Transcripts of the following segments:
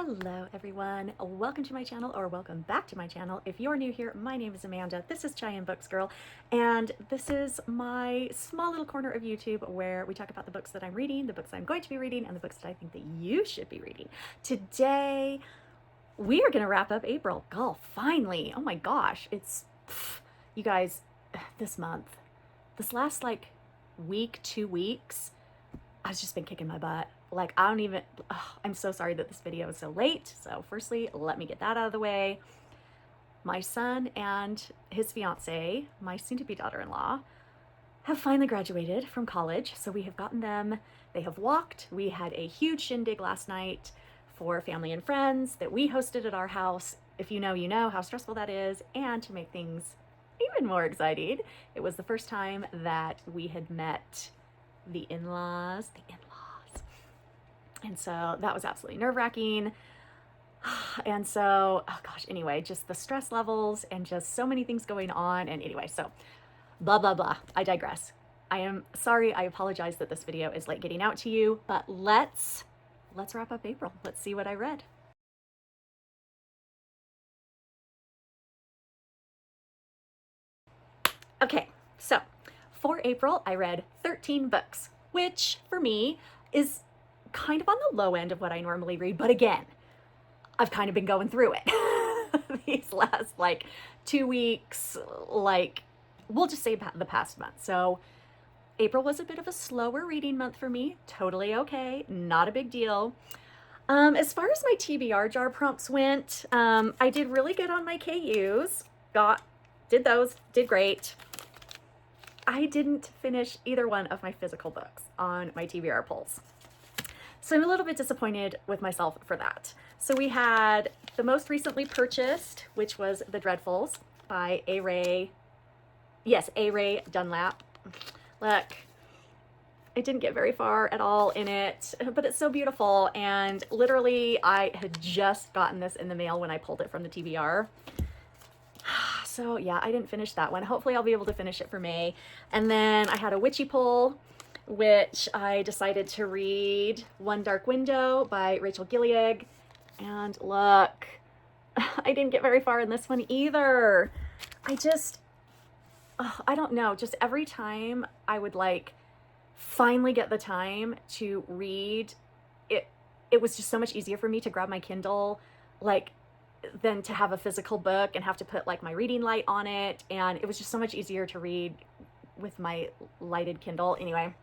Hello everyone, welcome to my channel, or welcome back to my channel. If you're new here, my name is Amanda, this is Cheyenne Books Girl, and this is my small little corner of YouTube where we talk about the books that I'm reading, the books I'm going to be reading, and the books that I think that you should be reading. Today, we are going to wrap up April. God, finally! Oh my gosh, you guys, this month, this last week, 2 weeks, I've just been kicking my butt. I'm so sorry that this video is so late. So firstly, let me get that out of the way. My son and his fiance, my soon-to-be daughter-in-law, have finally graduated from college. So we have gotten them, they have walked. We had a huge shindig last night for family and friends that we hosted at our house. If you know, you know how stressful that is. And to make things even more exciting, it was the first time that we had met the in-laws. And so that was absolutely nerve-wracking. And so, oh gosh, anyway, just the stress levels and just so many things going on. And anyway, so blah, blah, blah. I digress. I am sorry. I apologize that this video is late getting out to you, but let's wrap up April. Let's see what I read. Okay, so for April, I read 13 books, which for me is kind of on the low end of what I normally read. But again, I've kind of been going through it these last 2 weeks, we'll just say the past month. So April was a bit of a slower reading month for me. Totally okay, not a big deal. As far as my TBR jar prompts went, I did really good on my KUs. Did great. I didn't finish either one of my physical books on my TBR polls. So I'm a little bit disappointed with myself for that. So we had the most recently purchased, which was The Dreadfuls by A. Ray Dunlap. Look, I didn't get very far at all in it, but it's so beautiful. And literally, I had just gotten this in the mail when I pulled it from the TBR. So yeah, I didn't finish that one. Hopefully I'll be able to finish it for May. And then I had a witchy pull, which I decided to read One Dark Window by Rachel Gilliag. And look, I didn't get very far in this one either. I don't know, just every time I would finally get the time to read, it was just so much easier for me to grab my Kindle, than to have a physical book and have to put my reading light on it. And it was just so much easier to read with my lighted Kindle. Anyway,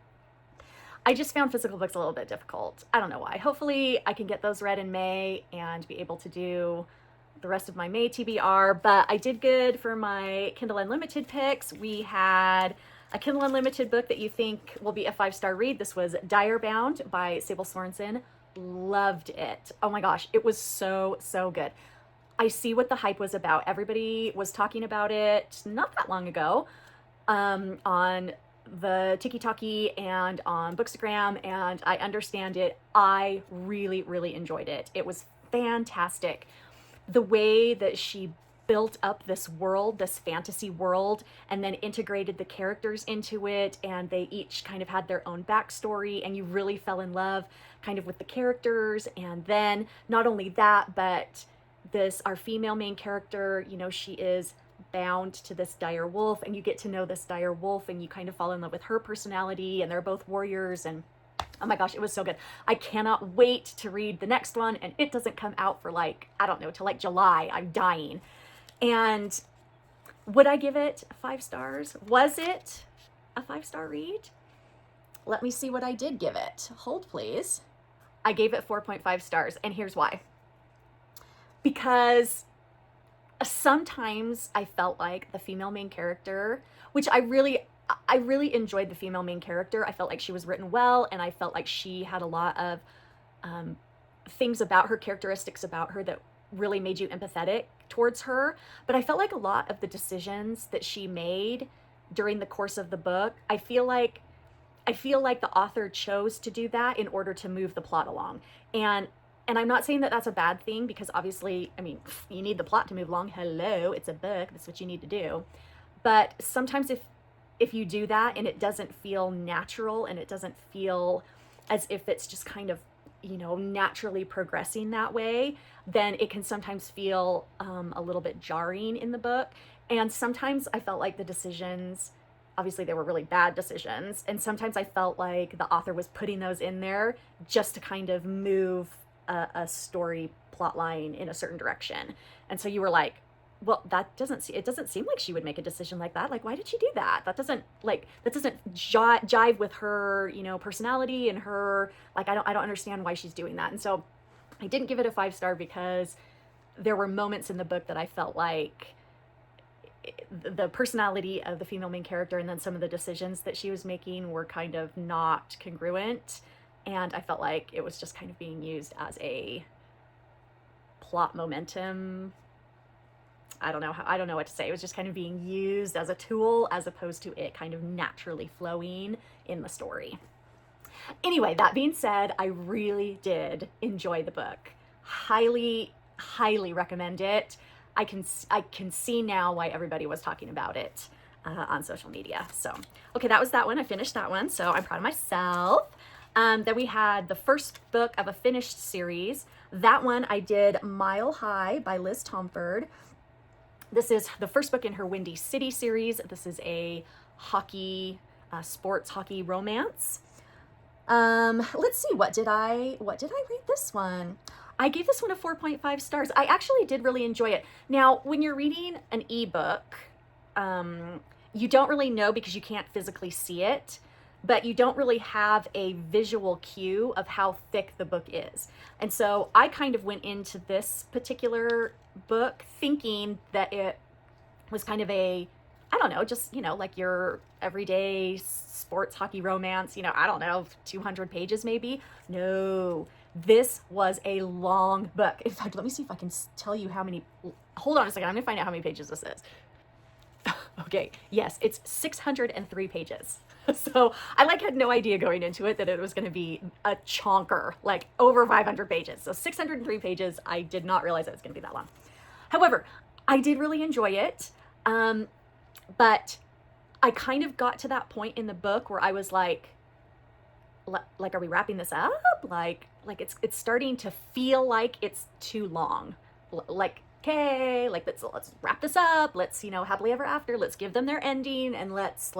I just found physical books a little bit difficult. I don't know why. Hopefully I can get those read in May and be able to do the rest of my May TBR, but I did good for my Kindle Unlimited picks. We had a Kindle Unlimited book that you think will be a 5-star read. This was Direbound by Sable Sorensen. Loved it. Oh my gosh, it was so, so good. I see what the hype was about. Everybody was talking about it not that long ago on the TikTok and on Bookstagram, and I understand it. I really, really enjoyed it. It was fantastic. The way that she built up this world, this fantasy world, and then integrated the characters into it, and they each kind of had their own backstory, and you really fell in love kind of with the characters. And then not only that, but our female main character, she is bound to this dire wolf, and you get to know this dire wolf, and you kind of fall in love with her personality, and they're both warriors. And oh my gosh, it was so good. I cannot wait to read the next one, and it doesn't come out for I don't know, till July. I'm dying. And would I give it 5 stars? Was it a 5-star read? Let me see what I did give it. Hold, please. I gave it 4.5 stars, and here's why. Because sometimes I felt like the female main character, which I really enjoyed the female main character. I felt like she was written well, and I felt like she had a lot of things about her, characteristics about her that really made you empathetic towards her. But I felt like a lot of the decisions that she made during the course of the book, I feel like the author chose to do that in order to move the plot along. And I'm not saying that that's a bad thing, because obviously, I mean, you need the plot to move along. Hello, it's a book. That's what you need to do. But sometimes if you do that and it doesn't feel natural, and it doesn't feel as if it's just kind of, naturally progressing that way, then it can sometimes feel a little bit jarring in the book. And sometimes I felt like the decisions, obviously they were really bad decisions, and sometimes I felt like the author was putting those in there just to kind of move a story plot line in a certain direction. And so you were like, well, it doesn't seem like she would make a decision like that. Like, why did she do that? That doesn't jive with her, personality and her, like, I don't understand why she's doing that. And so I didn't give it a 5-star because there were moments in the book that I felt like the personality of the female main character and then some of the decisions that she was making were kind of not congruent. And I felt like it was just kind of being used as a plot momentum. I don't know what to say. It was just kind of being used as a tool as opposed to it kind of naturally flowing in the story. Anyway, that being said, I really did enjoy the book. Highly, highly recommend it. I can see now why everybody was talking about it on social media. So, okay, that was that one. I finished that one, so I'm proud of myself. Then we had the first book of a finished series. That one I did Mile High by Liz Tomford. This is the first book in her Windy City series. This is a sports hockey romance. Let's see, what did I rate this one? I gave this one a 4.5 stars. I actually did really enjoy it. Now, when you're reading an ebook, you don't really know because you can't physically see it, but you don't really have a visual cue of how thick the book is. And so I kind of went into this particular book thinking that it was kind of a, I don't know, just, like your everyday sports hockey romance, I don't know, 200 pages maybe. No, this was a long book. In fact, let me see if I can tell you how many, hold on a second, I'm gonna find out how many pages this is. Okay, yes, it's 603 pages. So I had no idea going into it that it was going to be a chonker, like over 500 pages. So 603 pages, I did not realize it was going to be that long. However, I did really enjoy it. But I kind of got to that point in the book where I was like, are we wrapping this up? Like it's starting to feel like it's too long. Okay, let's wrap this up. Let's, happily ever after. Let's give them their ending and let's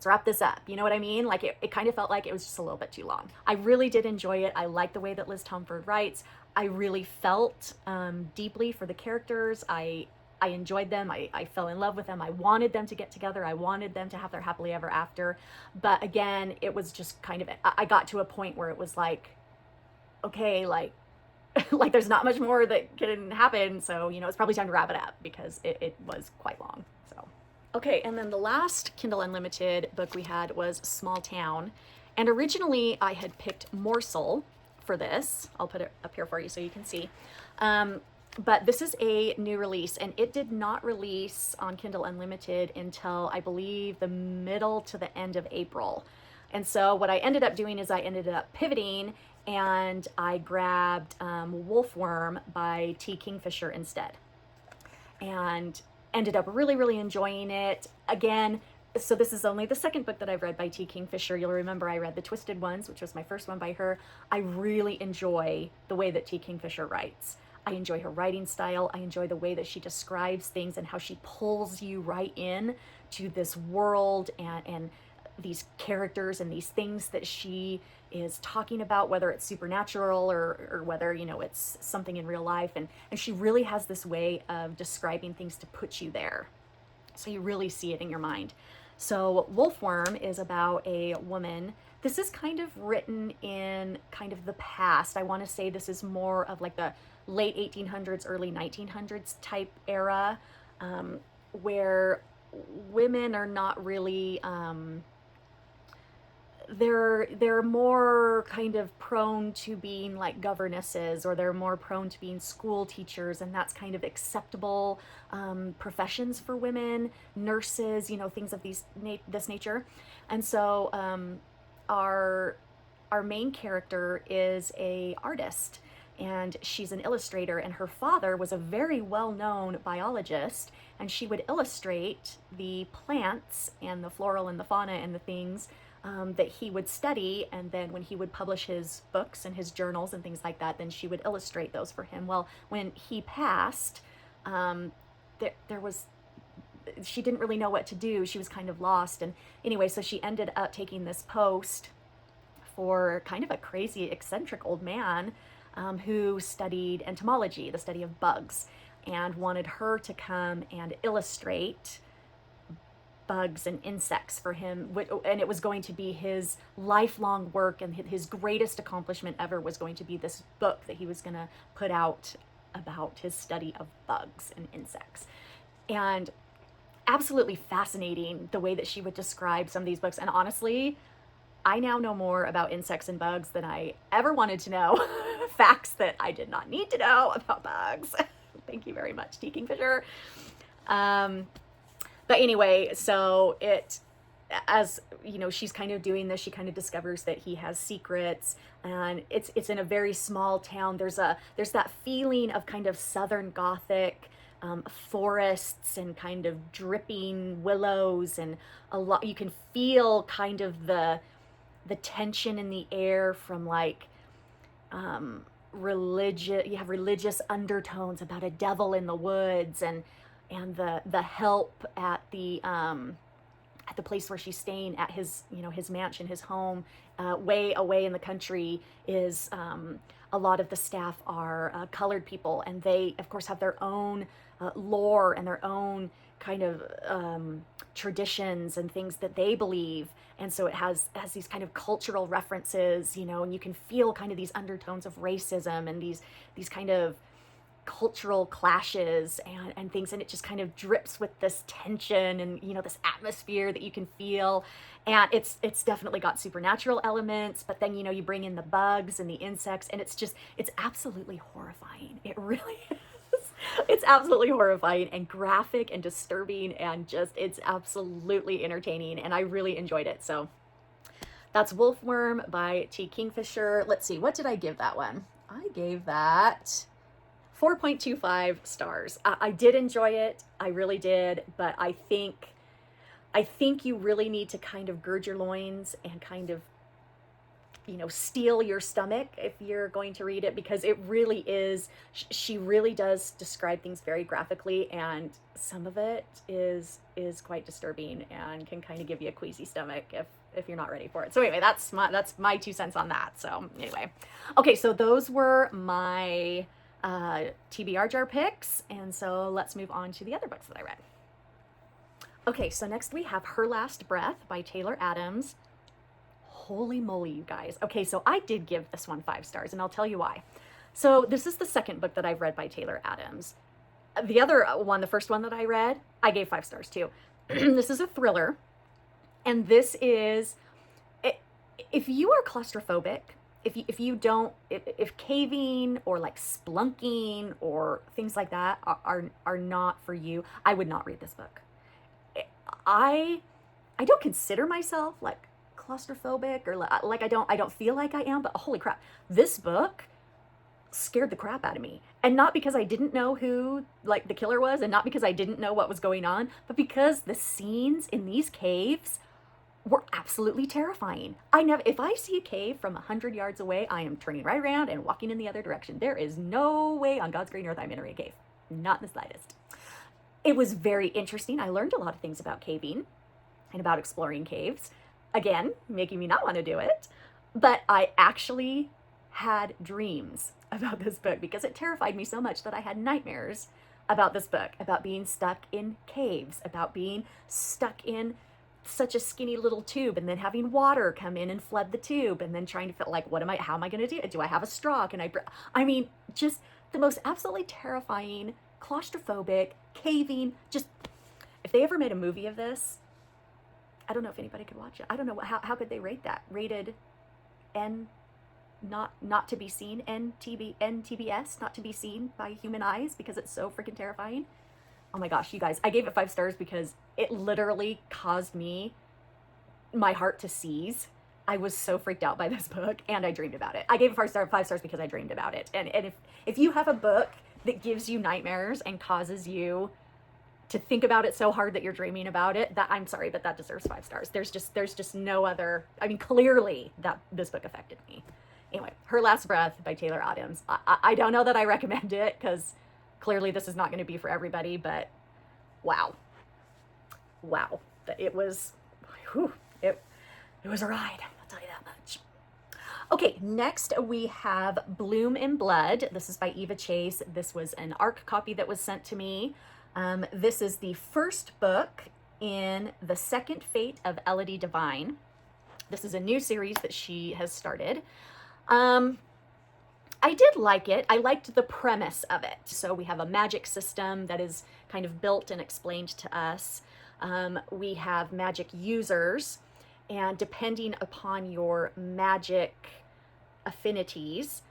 wrap this up. You know what I mean? Like it kind of felt like it was just a little bit too long. I really did enjoy it. I like the way that Liz Tomford writes. I really felt deeply for the characters. I enjoyed them. I fell in love with them. I wanted them to get together. I wanted them to have their happily ever after. But again, it was just kind of, I got to a point where it was like, okay, like there's not much more that can happen. So, it's probably time to wrap it up because it was quite long. So, okay. And then the last Kindle Unlimited book we had was Small Town. And originally I had picked Morsel for this. I'll put it up here for you so you can see. But this is a new release and it did not release on Kindle Unlimited until I believe the middle to the end of April. And so what I ended up doing is I ended up pivoting and I grabbed Wolfworm by T. Kingfisher instead. And ended up really, really enjoying it. Again, so this is only the second book that I've read by T. Kingfisher. You'll remember I read The Twisted Ones, which was my first one by her. I really enjoy the way that T. Kingfisher writes. I enjoy her writing style. I enjoy the way that she describes things and how she pulls you right in to this world and these characters and these things that she is talking about, whether it's supernatural or whether, it's something in real life. And she really has this way of describing things to put you there. So you really see it in your mind. So Wolfworm is about a woman. This is kind of written in kind of the past. I want to say this is more of like the late 1800s, early 1900s type era, where women are not really, they're more kind of prone to being like governesses, or they're more prone to being school teachers, and that's kind of acceptable professions for women, nurses, things of this nature. And so our main character is a artist, and she's an illustrator, and her father was a very well-known biologist, and she would illustrate the plants and the floral and the fauna and the things that he would study, and then when he would publish his books and his journals and things like that, then she would illustrate those for him. Well, when he passed, there was, she didn't really know what to do. She was kind of lost. And anyway, so she ended up taking this post for kind of a crazy, eccentric old man who studied entomology, the study of bugs, and wanted her to come and illustrate bugs and insects for him. And it was going to be his lifelong work, and his greatest accomplishment ever was going to be this book that he was going to put out about his study of bugs and insects. And absolutely fascinating the way that she would describe some of these books. And honestly, I now know more about insects and bugs than I ever wanted to know. Facts that I did not need to know about bugs. Thank you very much, T. Kingfisher. But anyway, so as you know, she's kind of doing this, she kind of discovers that he has secrets, and it's in a very small town. There's that feeling of kind of Southern Gothic, forests and kind of dripping willows, and a lot, you can feel kind of the tension in the air from like religious undertones about a devil in the woods, and the help at the place where she's staying at his, you know, his mansion, his home, way away in the country, is a lot of the staff are colored people, and they of course have their own lore and their own kind of traditions and things that they believe. And so it has these kind of cultural references, you know, and you can feel kind of these undertones of racism and these kind of cultural clashes and things, and it just kind of drips with this tension and, you know, this atmosphere that you can feel. And it's definitely got supernatural elements, but then, you know, you bring in the bugs and the insects, and it's absolutely horrifying. It really is. It's absolutely horrifying and graphic and disturbing, and it's absolutely entertaining, and I really enjoyed it. So that's Wolfworm by T. Kingfisher. Let's see, what did I give that one? I gave that 4.25 stars. I did enjoy it. I really did. But I think you really need to kind of gird your loins and kind of, you know, steel your stomach if you're going to read it, because it really is, she really does describe things very graphically, and some of it is quite disturbing and can kind of give you a queasy stomach if you're not ready for it. So anyway, that's my 2 cents on that. So anyway, okay, so those were my TBR jar picks, and so let's move on to the other books that I read. Okay, so next we have Her Last Breath by Taylor Adams. Holy moly, you guys. Okay, so I did give this one 5 stars, and I'll tell you why. So this is the second book that I've read by Taylor Adams. The other one, the first one that I read, I gave 5 stars too. This is a thriller, and this is, if you are claustrophobic, if caving or like splunking or things like that are not for you, I would not read this book. I don't consider myself like claustrophobic, or like I don't feel like I am, but holy crap, this book scared the crap out of me. And not because I didn't know who like the killer was, and not because I didn't know what was going on, but because the scenes in these caves were absolutely terrifying. If I see a cave from 100 yards away, I am turning right around and walking in the other direction. There is no way on God's green earth I'm entering a cave. Not in the slightest. It was very interesting. I learned a lot of things about caving and about exploring caves. Again, making me not want to do it. But I actually had dreams about this book because it terrified me so much that I had nightmares about this book, about being stuck in caves, about being stuck in such a skinny little tube, and then having water come in and flood the tube, and then trying to feel like, how am I going to do it? Do I have a straw? I mean, just the most absolutely terrifying, claustrophobic, caving, just, if they ever made a movie of this, I don't know if anybody could watch it. I don't know, how could they rate that? Rated N, not to be seen, NTBS, not to be seen by human eyes, because it's so freaking terrifying. Oh my gosh, you guys, I gave it 5 stars because it literally caused my heart to seize. I was so freaked out by this book, and I dreamed about it. I gave it 5 stars because I dreamed about it. And if you have a book that gives you nightmares and causes you to think about it so hard that you're dreaming about it, that I'm sorry, but that deserves 5 stars. There's just no other, I mean, clearly that this book affected me. Anyway, Her Last Breath by Taylor Adams. I don't know that I recommend it, because clearly this is not going to be for everybody, but wow. Wow. It was, whew, it was a ride, I'll tell you that much. Okay, next we have Bloom in Blood. This is by Eva Chase. This was an ARC copy that was sent to me. This is the first book in the second fate of Elodie Divine. This is a new series that she has started. I did like it. I liked the premise of it. So we have a magic system that is kind of built and explained to us. We have magic users, and depending upon your magic affinities,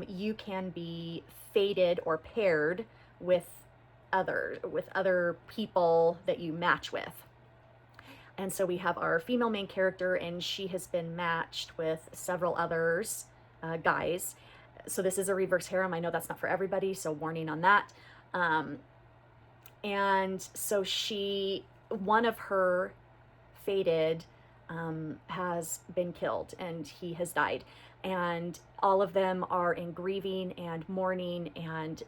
you can be fated or paired with other people that you match with. And so we have our female main character, and she has been matched with several others, guys. So this is a reverse harem. I know that's not for everybody, so warning on that. And so one of her fated has been killed, and he has died. And all of them are in grieving and mourning, and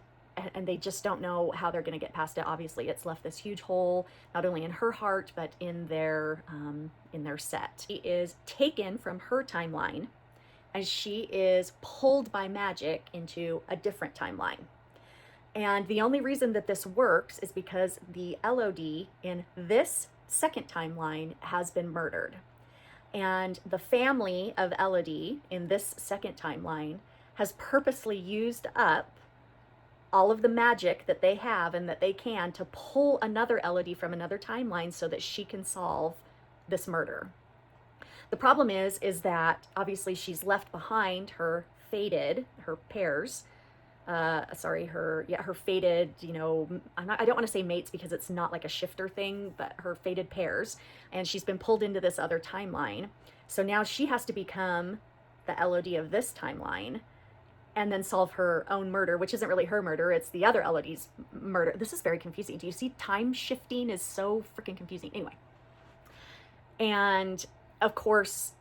they just don't know how they're going to get past it. Obviously, it's left this huge hole, not only in her heart, but in their set. She is taken from her timeline, as she is pulled by magic into a different timeline. And the only reason that this works is because the Elodie in this second timeline has been murdered. And the family of Elodie in this second timeline has purposely used up all of the magic that they have and that they can to pull another Elodie from another timeline so that she can solve this murder. The problem is that obviously she's left behind her fated, her pairs, her fated, I don't want to say mates because it's not like a shifter thing, but her fated pairs, and she's been pulled into this other timeline. So now she has to become the Elodie of this timeline and then solve her own murder, which isn't really her murder, it's the other Elodie's murder. This is very confusing. Do you see? Time shifting is so freaking confusing. Anyway. And of course,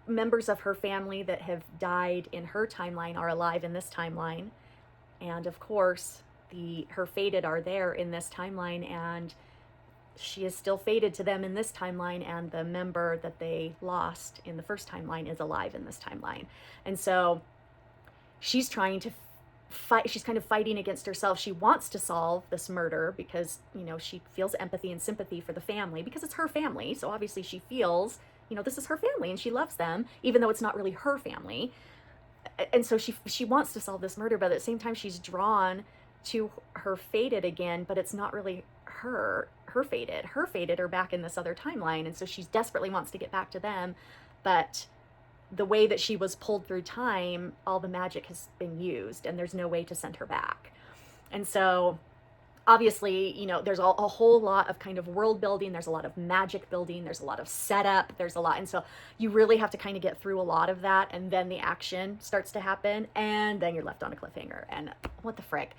members of her family that have died in her timeline are alive in this timeline. And of course, her fated are there in this timeline, and she is still fated to them in this timeline, and the member that they lost in the first timeline is alive in this timeline. And so she's trying to fight, she's kind of fighting against herself. She wants to solve this murder because, she feels empathy and sympathy for the family because it's her family. So obviously she feels, this is her family and she loves them, even though it's not really her family. And so she wants to solve this murder, but at the same time she's drawn to her fated again, but it's not really her fated. Her fated are back in this other timeline, and so she desperately wants to get back to them, but the way that she was pulled through time, all the magic has been used, and there's no way to send her back. And so obviously, there's a whole lot of kind of world building, there's a lot of magic building, there's a lot of setup, there's a lot, and so you really have to kind of get through a lot of that, and then the action starts to happen, and then you're left on a cliffhanger. And what the frick?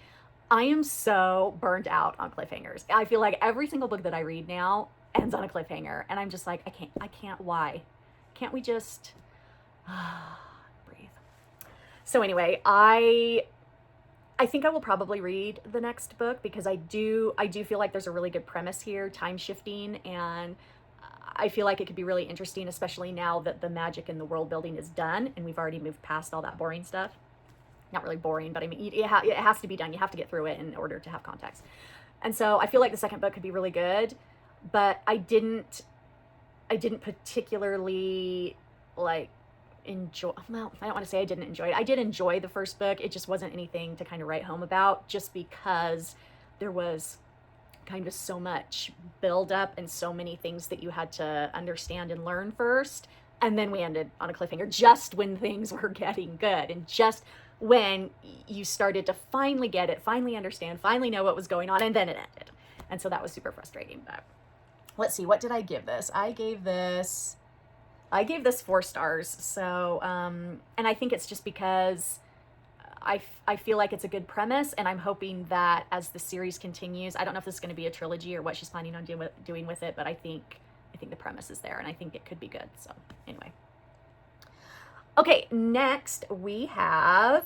I am so burned out on cliffhangers. I feel like every single book that I read now ends on a cliffhanger, and I'm just like, I can't, why? Can't we just breathe? So anyway, I think I will probably read the next book because I do feel like there's a really good premise here, time shifting, and I feel like it could be really interesting, especially now that the magic and the world building is done and we've already moved past all that boring stuff. Not really boring, but I mean, it has to be done. You have to get through it in order to have context. And so I feel like the second book could be really good, but I didn't particularly enjoy, well, I don't want to say I didn't enjoy it. I did enjoy the first book. It just wasn't anything to kind of write home about, just because there was kind of so much build up and so many things that you had to understand and learn first. And then we ended on a cliffhanger just when things were getting good, and just when you started to finally get it, finally understand, finally know what was going on, and then it ended. And so that was super frustrating. But let's see, what did I give this? I gave this 4 stars. So, and I think it's just because I feel like it's a good premise, and I'm hoping that as the series continues, I don't know if this is going to be a trilogy or what she's planning on doing with it, but I think the premise is there, and I think it could be good. So anyway. Okay, next we have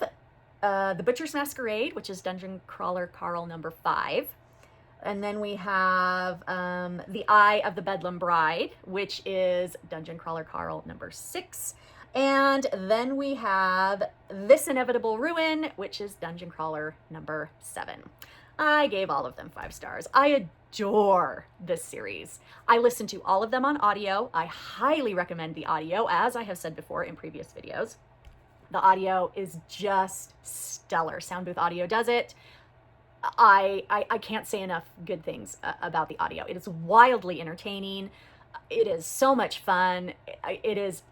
The Butcher's Masquerade, which is Dungeon Crawler Carl number 5. And then we have The Eye of the Bedlam Bride, which is Dungeon Crawler Carl number 6. And then we have This Inevitable Ruin, which is Dungeon Crawler number 7. I gave all of them 5 stars. I adore this series. I listened to all of them on audio. I highly recommend the audio, as I have said before in previous videos. The audio is just stellar. Soundbooth Audio does it. I can't say enough good things about the audio. It is wildly entertaining. It is so much fun. It is,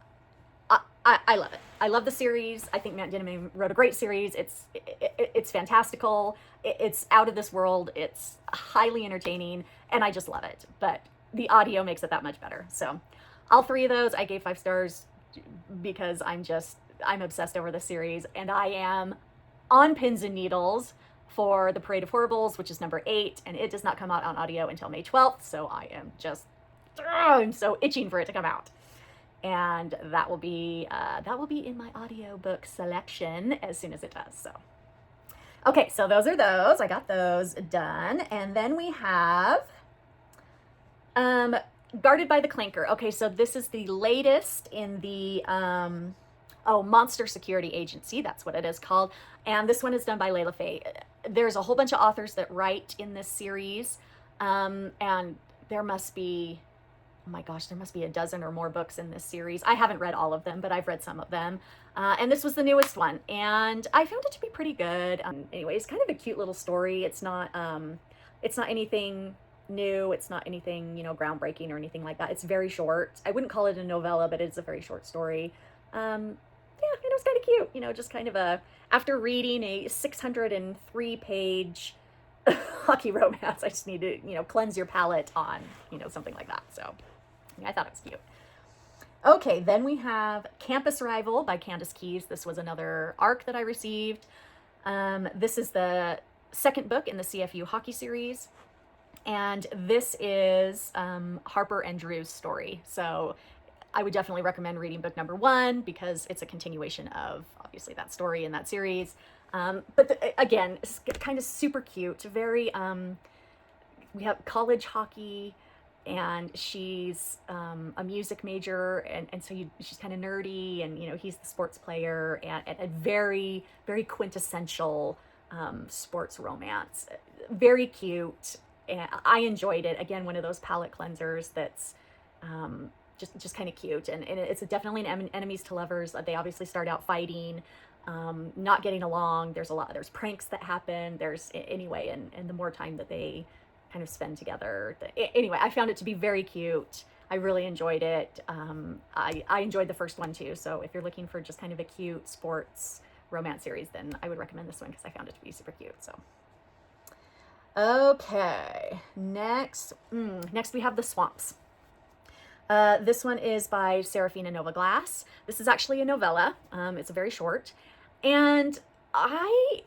I love it. I love the series. I think Matt Dinniman wrote a great series. It's fantastical. It's out of this world. It's highly entertaining, and I just love it. But the audio makes it that much better. So all 3 of those I gave 5 stars because I'm obsessed over the series, and I am on pins and needles for The Parade of Horribles, which is number 8, and it does not come out on audio until May 12th, so I am just, I'm so itching for it to come out. And that will be in my audiobook selection as soon as it does. So, okay, so those are those. I got those done. And then we have Guarded by the Clanker. Okay, so this is the latest in the Monster Security Agency. That's what it is called. And this one is done by Layla Faye. There's a whole bunch of authors that write in this series, and there must be, oh my gosh, there must be a dozen or more books in this series. I haven't read all of them, but I've read some of them. And this was the newest one, and I found it to be pretty good. Anyway, it's kind of a cute little story. It's not anything new. It's not anything, groundbreaking or anything like that. It's very short. I wouldn't call it a novella, but it's a very short story. Yeah, it was kind of cute, just kind of after reading a 603-page hockey romance, I just need to, cleanse your palate on, something like that. So yeah, I thought it was cute. Okay, then we have Campus Rival by Candace Keyes. This was another ARC that I received. This is the second book in the CFU hockey series. And this is Harper and Drew's story. So I would definitely recommend reading book number 1 because it's a continuation of, obviously, that story in that series. But again, it's kind of super cute. Very, we have college hockey, and she's a music major, and so she's kind of nerdy, and, he's the sports player, and a very, very quintessential sports romance. Very cute. And I enjoyed it. Again, one of those palate cleansers that's just kind of cute, and it's definitely an enemies to lovers. They obviously start out fighting, not getting along. There's pranks that happen. Anyway, and the more time that they kind of spend together. Anyway, I found it to be very cute. I really enjoyed it. I enjoyed the first one too. So if you're looking for just kind of a cute sports romance series, then I would recommend this one because I found it to be super cute. So. Okay, next we have The Swamps. This one is by Serafina Nova Glass. This is actually a novella. It's very short, and I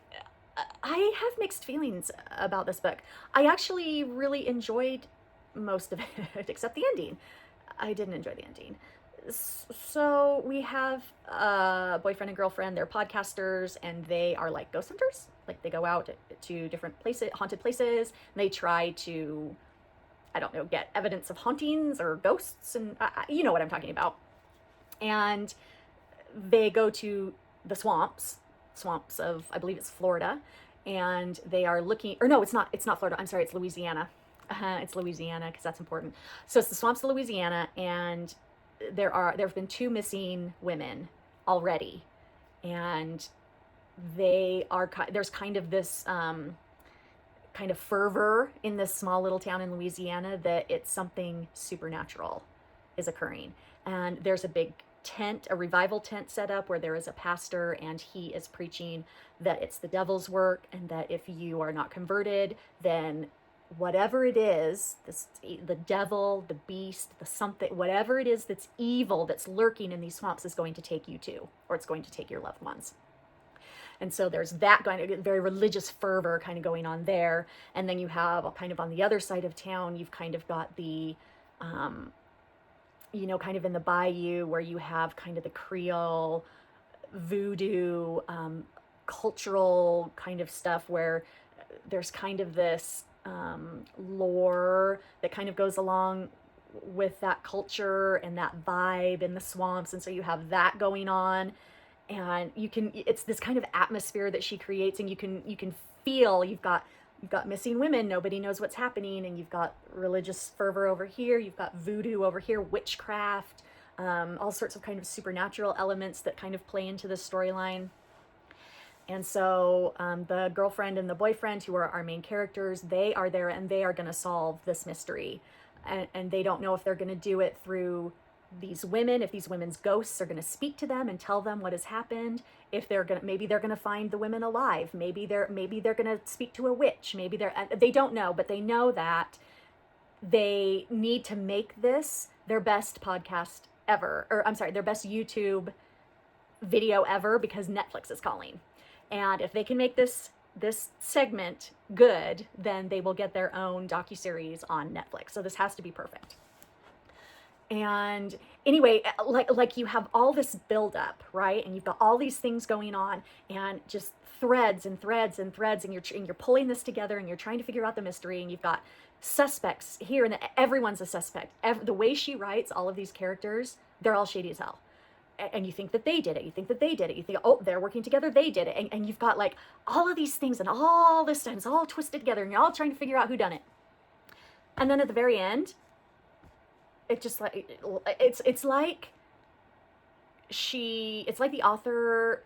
have mixed feelings about this book. I actually really enjoyed most of it, except the ending. I didn't enjoy the ending. So we have a boyfriend and girlfriend. They're podcasters, and they are like ghost hunters. Like, they go out to different places, haunted places, and they try to, I don't know, get evidence of hauntings or ghosts, and you know what I'm talking about. And they go to the swamps of, I believe it's Florida, and they are looking, or no, it's not Florida. I'm sorry, it's Louisiana. It's Louisiana, because that's important. So it's the swamps of Louisiana, and there have been 2 missing women already, and there's kind of this kind of fervor in this small little town in Louisiana that it's something supernatural is occurring. And there's a big tent, a revival tent set up where there is a pastor, and he is preaching that it's the devil's work, and that if you are not converted, then whatever it is, the devil, the beast, the something, whatever it is that's evil, that's lurking in these swamps, is going to take you too, or it's going to take your loved ones. And so there's that going, very religious fervor kind of going on there. And then you have kind of on the other side of town, you've kind of got the, kind of in the bayou where you have kind of the Creole voodoo, cultural kind of stuff where there's kind of this lore that kind of goes along with that culture and that vibe in the swamps. And so you have that going on, and it's this kind of atmosphere that she creates, and you can feel you've got missing women, nobody knows what's happening, and you've got religious fervor over here, you've got voodoo over here, witchcraft, all sorts of kind of supernatural elements that kind of play into the storyline. And so the girlfriend and the boyfriend, who are our main characters, they are there and they are going to solve this mystery. And they don't know if they're going to do it through these women, if these women's ghosts are going to speak to them and tell them what has happened, if maybe they're going to find the women alive, maybe they're going to speak to a witch, they don't know, but they know that they need to make this their best podcast ever, or I'm sorry, their best YouTube video ever, because Netflix is calling. And if they can make this segment good, then they will get their own docuseries on Netflix. So this has to be perfect. And anyway, like you have all this buildup, right? And you've got all these things going on, and just threads and threads and threads, and you're pulling this together, and you're trying to figure out the mystery, and you've got suspects here, and everyone's a suspect. The way she writes all of these characters, they're all shady as hell. And you think that they did it, you think that they did it, you think, oh, they're working together, they did it, and you've got like all of these things, and all this time it's all twisted together, and you're all trying to figure out who done it. And then at the very end, it just like it's like the author,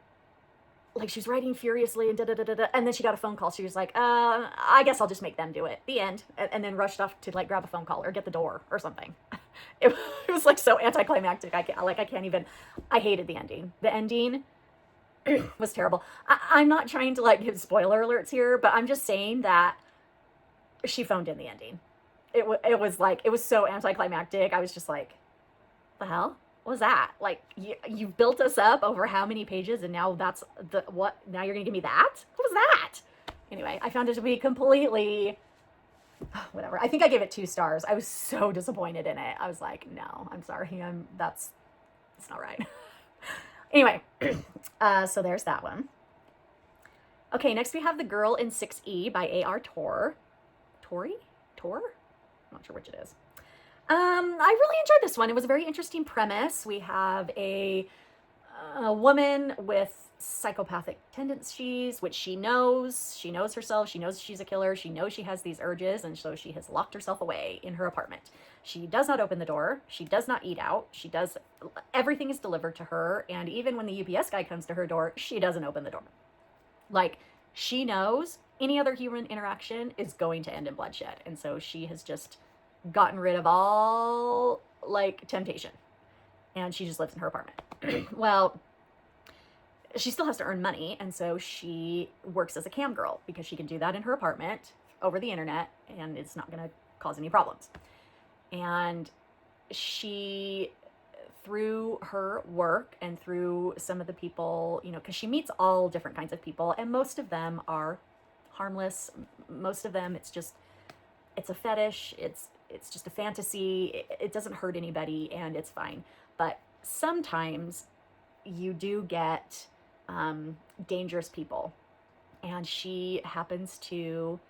like she's writing furiously and and then she got a phone call. She was like, I guess I'll just make them do it. The end. And then rushed off to like grab a phone call or get the door or something. It was like so anticlimactic. I can't even. I hated the ending. The ending was terrible. I'm not trying to like give spoiler alerts here, but I'm just saying that she phoned in the ending. It was so anticlimactic. I was just like, the hell? What was that? Like, you've built us up over how many pages, and now that's what? Now you're gonna give me that? What was that? Anyway, I found it to be completely whatever. I think I gave it 2 stars. I was so disappointed in it. I was like, no, I'm sorry. It's not right. Anyway, so there's that one. Okay, next we have The Girl in 6E by A.R. Tor. I'm not sure which it is. I really enjoyed this one. It was a very interesting premise. We have a woman with psychopathic tendencies, which she knows herself. She knows she's a killer. She knows she has these urges, and so she has locked herself away in her apartment. She does not open the door. She does not eat out. Everything is delivered to her, and even when the UPS guy comes to her door, she doesn't open the door. Like, she knows any other human interaction is going to end in bloodshed, and so she has just gotten rid of all like temptation, and she just lives in her apartment. Well, she still has to earn money, and so she works as a cam girl because she can do that in her apartment over the internet, and it's not going to cause any problems. And she, through her work and through some of the people, because she meets all different kinds of people, and most of them are harmless. Most of them, it's a fetish. It's just a fantasy. It doesn't hurt anybody, and it's fine. But sometimes you do get dangerous people, and she happens to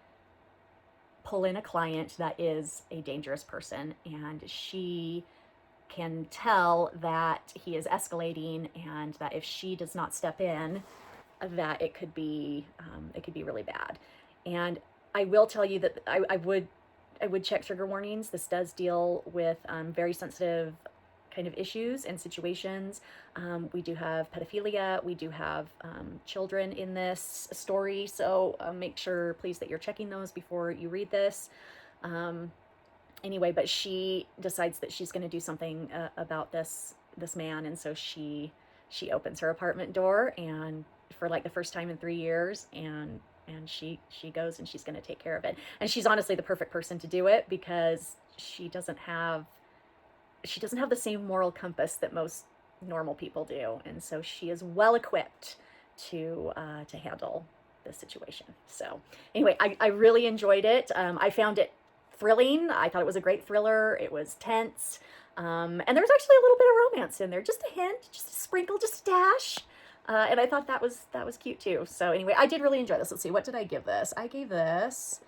pull in a client that is a dangerous person, and she can tell that he is escalating, and that if she does not step in, that it could be really bad. And I will tell you that I would check trigger warnings. This does deal with very sensitive kind of issues and situations. We do have pedophilia. We do have children in this story. So make sure, please, that you're checking those before you read this. Anyway, but she decides that she's going to do something about this man. And so she opens her apartment door, and for like the first time in 3 years, and she goes and she's going to take care of it. And she's honestly the perfect person to do it, because she doesn't have the same moral compass that most normal people do. And so she is well equipped to handle the situation. So anyway, I really enjoyed it. I found it thrilling. I thought it was a great thriller. It was tense. And there was actually a little bit of romance in there, just a hint, just a sprinkle, just a dash. And I thought that was cute too. So anyway, I did really enjoy this. Let's see, what did I give this? I gave this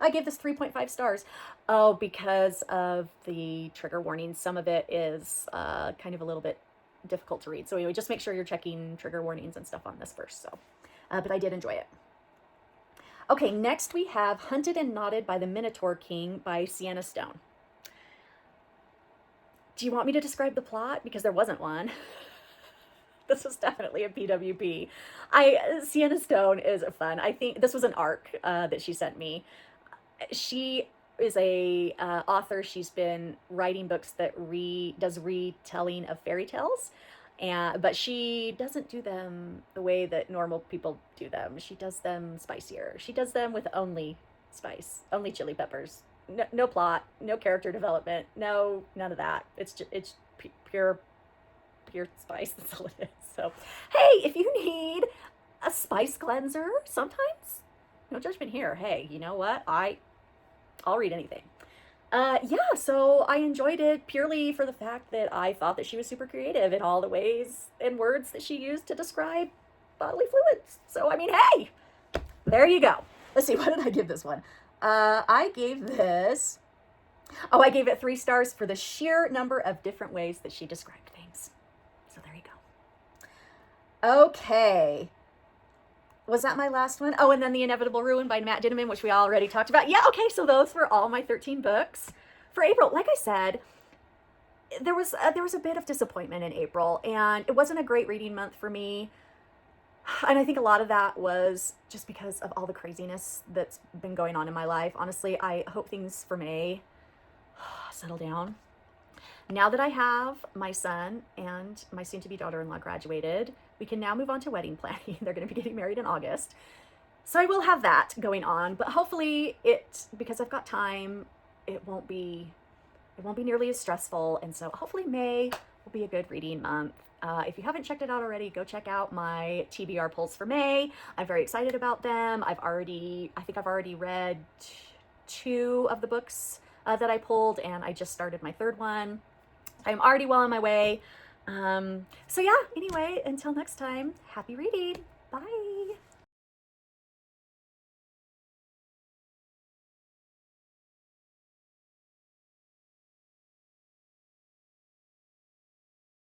3.5 stars. Oh, because of the trigger warnings. Some of it is kind of a little bit difficult to read. So anyway, just make sure you're checking trigger warnings and stuff on this first. So, but I did enjoy it. Okay, next we have Hunted and Knotted by the Minotaur King by Sienna Stone. Do you want me to describe the plot? Because there wasn't one. This was definitely a PWP. Sienna Stone is fun. I think this was an arc that she sent me. She is a author. She's been writing books that does retelling of fairy tales. But she doesn't do them the way that normal people do them. She does them spicier. She does them with only spice, only chili peppers. No plot, no character development, none of that. It's pure spice. That's all it is. So, hey, if you need a spice cleanser, sometimes, no judgment here. Hey, you know what? I'll read anything. Yeah, so I enjoyed it purely for the fact that I thought that she was super creative in all the ways and words that she used to describe bodily fluids. So, I mean, hey, there you go. Let's see, what did I give this one? I gave it 3 stars for the sheer number of different ways that she described things. So there you go. Okay. Was that my last one? Oh, and then The Inevitable Ruin by Matt Dinneman, which we already talked about. Yeah, okay, so those were all my 13 books for April. Like I said, there was a bit of disappointment in April, and it wasn't a great reading month for me. And I think a lot of that was just because of all the craziness that's been going on in my life. Honestly, I hope things for May settle down. Now that I have my son and my soon-to-be daughter-in-law graduated, we can now move on to wedding planning. They're going to be getting married in August. So I will have that going on, but hopefully because I've got time, it won't be nearly as stressful. And so hopefully May will be a good reading month. If you haven't checked it out already, go check out my TBR polls for May. I'm very excited about them. I think I've already read 2 of the books that I pulled, and I just started my 3rd one. I'm already well on my way. So yeah, anyway, until next time, happy reading. Bye.